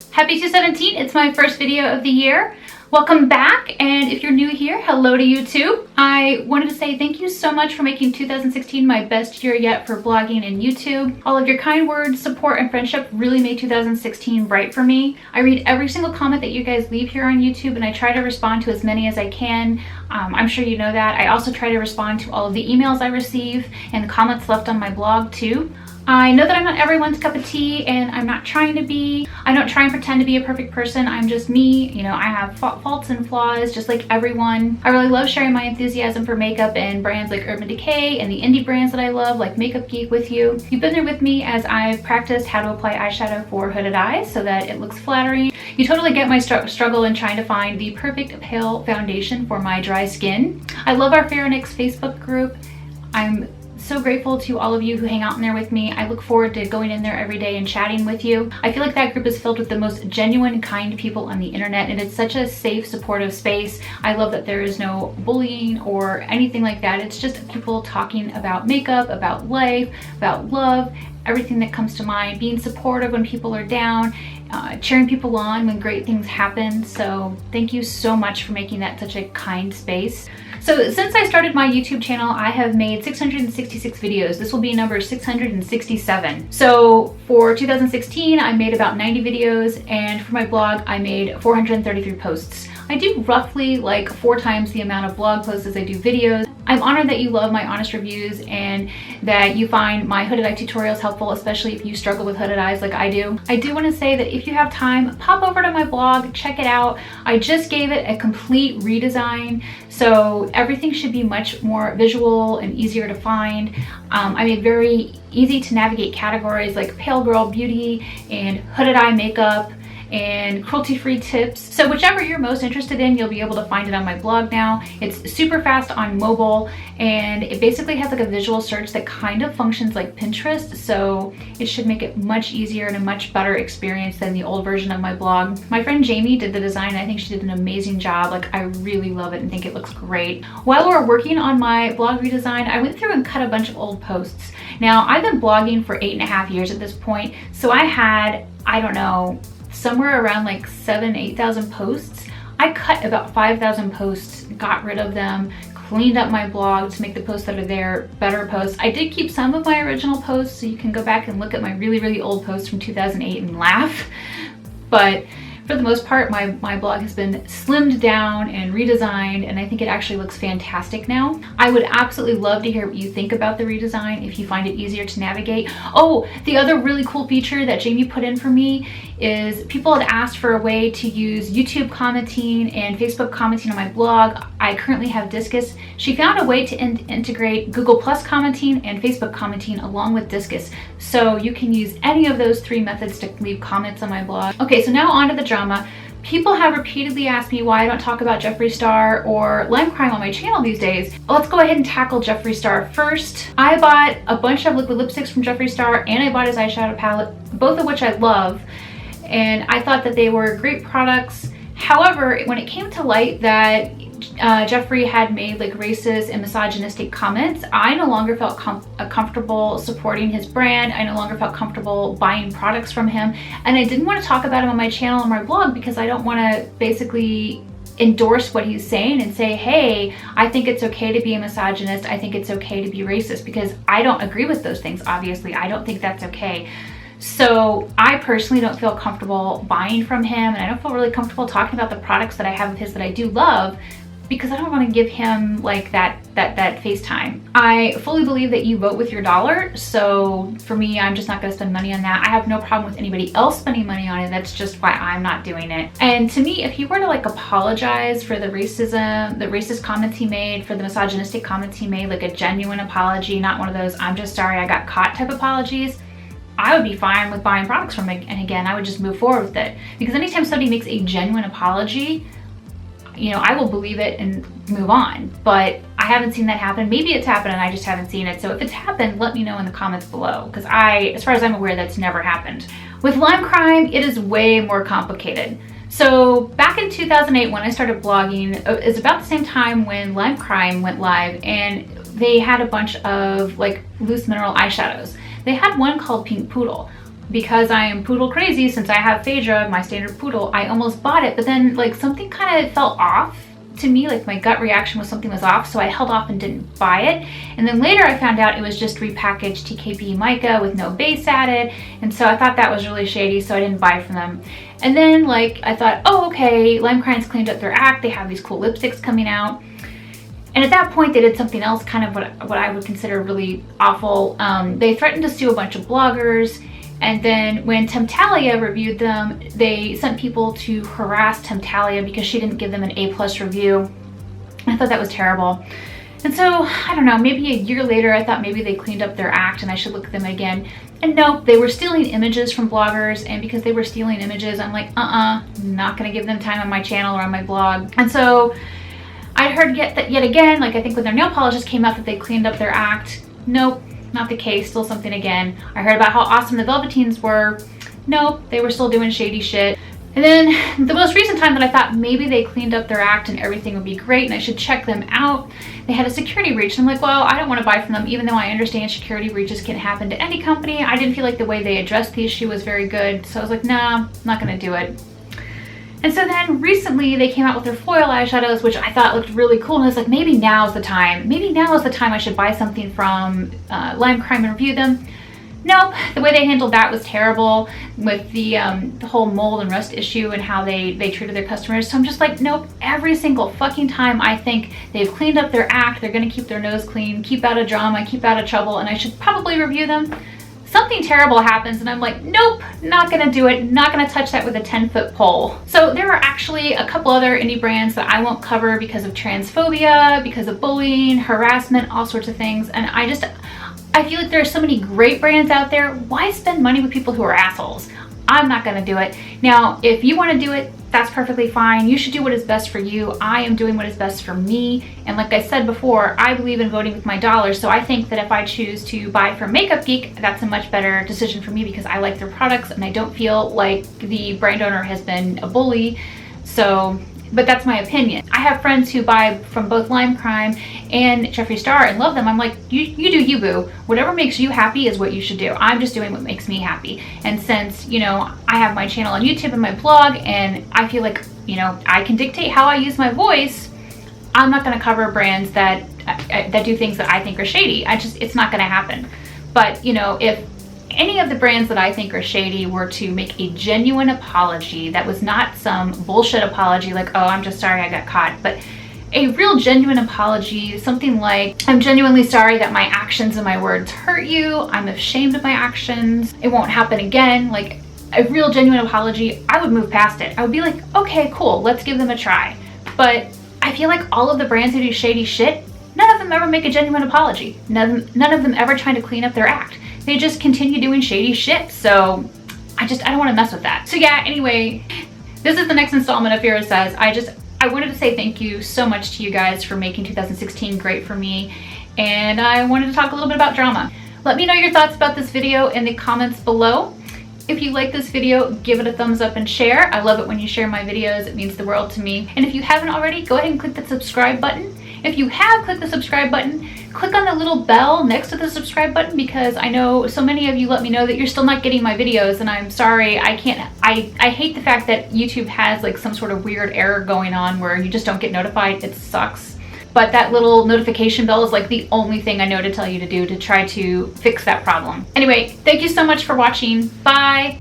Happy 2/17, it's my first video of the year. Welcome back, and if you're new here, hello to you too. I wanted to say thank you so much for making 2016 my best year yet for blogging and YouTube. All of your kind words, support, and friendship really made 2016 bright for me. I read every single comment that you guys leave here on YouTube, and I try to respond to as many as I can. I'm sure you know that. I also try to respond to all of the emails I receive and the comments left on my blog too. I know that I'm not everyone's cup of tea, and I'm not trying to be. I don't try and pretend to be a perfect person. I'm just me. You know, I have faults and flaws just like everyone. I really love sharing my enthusiasm for makeup and brands like Urban Decay and the indie brands that I love like Makeup Geek with you. You've been there with me as I've practiced how to apply eyeshadow for hooded eyes so that it looks flattering. You totally get my struggle in trying to find the perfect pale foundation for my dry skin. I love our Phyrra Facebook group. I'm so grateful to all of you who hang out in there with me. I look forward to going in there every day and chatting with you. I feel like that group is filled with the most genuine, kind people on the internet, and it's such a safe, supportive space. I love that there is no bullying or anything like that. It's just people talking about makeup, about life, about love, everything that comes to mind, being supportive when people are down, cheering people on when great things happen. So thank you so much for making that such a kind space. So since I started my YouTube channel, I have made 666 videos. This will be number 667. So for 2016, I made about 90 videos, and for my blog, I made 433 posts. I do roughly like 4 times the amount of blog posts as I do videos. I'm honored that you love my honest reviews and that you find my hooded eye tutorials helpful, especially if you struggle with hooded eyes like I do. I do want to say that if you have time, pop over to my blog, check it out. I just gave it a complete redesign, so everything should be much more visual and easier to find. I made very easy to navigate categories like pale girl beauty and hooded eye makeup and cruelty-free tips. So whichever you're most interested in, you'll be able to find it on my blog now. It's super fast on mobile, and it basically has like a visual search that kind of functions like Pinterest, so it should make it much easier and a much better experience than the old version of my blog. My friend Jamie did the design. I think she did an amazing job. Like, I really love it and think it looks great. While we were working on my blog redesign, I went through and cut a bunch of old posts. Now, I've been blogging for 8.5 years at this point, so I had, I don't know, somewhere around like 8,000 posts. I cut about 5,000 posts, got rid of them, cleaned up my blog to make the posts that are there better posts. I did keep some of my original posts, so you can go back and look at my really old posts from 2008 and laugh. But for the most part, my blog has been slimmed down and redesigned, and I think it actually looks fantastic now. I would absolutely love to hear what you think about the redesign, if you find it easier to navigate. Oh, the other really cool feature that Jamie put in for me is people had asked for a way to use YouTube commenting and Facebook commenting on my blog. I currently have Discus. She found a way to integrate Google Plus commenting and Facebook commenting along with Discus. So you can use any of those 3 methods to leave comments on my blog. Okay, so now on to the drama. People have repeatedly asked me why I don't talk about Jeffree Star or Limecrime on my channel these days. Let's go ahead and tackle Jeffree Star first. I bought a bunch of liquid lipsticks from Jeffree Star, and I bought his eyeshadow palette, both of which I love, and I thought that they were great products. However, when it came to light that Jeffree had made like racist and misogynistic comments, I no longer felt comfortable supporting his brand. I no longer felt comfortable buying products from him, and I didn't want to talk about him on my channel and my blog because I don't want to basically endorse what he's saying and say, hey, I think it's okay to be a misogynist, I think it's okay to be racist, because I don't agree with those things. Obviously, I don't think that's okay. So I personally don't feel comfortable buying from him, and I don't feel really comfortable talking about the products that I have of his that I do love, because I don't want to give him like that FaceTime. I fully believe that you vote with your dollar, so for me, I'm just not going to spend money on that. I have no problem with anybody else spending money on it. That's just why I'm not doing it. And to me, if he were to like apologize for the racism, the racist comments he made, for the misogynistic comments he made, like a genuine apology, not one of those I'm just sorry I got caught type apologies, I would be fine with buying products from him, and again, I would just move forward with it. Because anytime somebody makes a genuine apology, you know, I will believe it and move on. But I haven't seen that happen. Maybe it's happened and I just haven't seen it. So if it's happened, let me know in the comments below, because as far as I'm aware, that's never happened. With Limecrime, it is way more complicated. So back in 2008, when I started blogging, it's about the same time when Limecrime went live, and they had a bunch of like loose mineral eyeshadows. They had one called Pink Poodle. because I am poodle crazy, since I have Phyrra, my standard poodle, I almost bought it, but then like something kind of felt off to me, like my gut reaction was something was off, so I held off and didn't buy it. And then later I found out it was just repackaged TKB mica with no base added, and so I thought that was really shady, so I didn't buy from them. And then like I thought, oh okay, Limecrime's cleaned up their act, they have these cool lipsticks coming out. And at that point they did something else, kind of what I would consider really awful. They threatened to sue a bunch of bloggers. And then when Temptalia reviewed them, they sent people to harass Temptalia because she didn't give them an A+ review. I thought that was terrible. And so, I don't know, maybe a year later, I thought maybe they cleaned up their act and I should look at them again. And no, they were stealing images from bloggers, and because they were stealing images, I'm like, not gonna give them time on my channel or on my blog. And so, I'd heard yet again, like I think when their nail polishes came out that they cleaned up their act. Nope. Not the case, still something again. I heard about how awesome the Velveteens were. Nope, they were still doing shady shit. And then the most recent time that I thought maybe they cleaned up their act and everything would be great and I should check them out, they had a security breach. And I'm like, well, I don't want to buy from them, even though I understand security breaches can happen to any company. I didn't feel like the way they addressed the issue was very good. So I was like, nah, I'm not gonna do it. And so then recently they came out with their foil eyeshadows, which I thought looked really cool. And I was like, maybe now's the time. Maybe now is the time I should buy something from Limecrime and review them. Nope, the way they handled that was terrible with the whole mold and rust issue and how they treated their customers. So I'm just like, nope, every single fucking time I think they've cleaned up their act, they're gonna keep their nose clean, keep out of drama, keep out of trouble, and I should probably review them. Something terrible happens and I'm like, nope, not gonna do it, not gonna touch that with a 10-foot pole. So there are actually a couple other indie brands that I won't cover because of transphobia, because of bullying, harassment, all sorts of things. And I feel like there are so many great brands out there. Why spend money with people who are assholes? I'm not gonna do it. Now, if you wanna do it, that's perfectly fine. You should do what is best for you. I am doing what is best for me. And like I said before, I believe in voting with my dollars. So I think that if I choose to buy from Makeup Geek, that's a much better decision for me because I like their products and I don't feel like the brand owner has been a bully. So, but that's my opinion. I have friends who buy from both Limecrime and Jeffree Star and love them. I'm like, you do you, boo. Whatever makes you happy is what you should do. I'm just doing what makes me happy. And since, you know, I have my channel on YouTube and my blog and I feel like, you know, I can dictate how I use my voice, I'm not gonna cover brands that do things that I think are shady. It's not gonna happen. But, you know, if any of the brands that I think are shady were to make a genuine apology that was not some bullshit apology like, oh, I'm just sorry I got caught, but a real genuine apology, something like, I'm genuinely sorry that my actions and my words hurt you, I'm ashamed of my actions, it won't happen again, like a real genuine apology, I would move past it. I would be like, okay, cool, let's give them a try. But I feel like all of the brands who do shady shit, none of them ever make a genuine apology. None of them ever try to clean up their act. They just continue doing shady shit. So I don't want to mess with that. So yeah, anyway, this is the next installment of Phyrra Says. I wanted to say thank you so much to you guys for making 2016 great for me. And I wanted to talk a little bit about drama. Let me know your thoughts about this video in the comments below. If you like this video, give it a thumbs up and share. I love it when you share my videos. It means the world to me. And if you haven't already, go ahead and click that subscribe button. If you have clicked the subscribe button, click on the little bell next to the subscribe button because I know so many of you let me know that you're still not getting my videos and I'm sorry, I hate the fact that YouTube has like some sort of weird error going on where you just don't get notified. It sucks. But that little notification bell is like the only thing I know to tell you to do to try to fix that problem. Anyway, thank you so much for watching. Bye!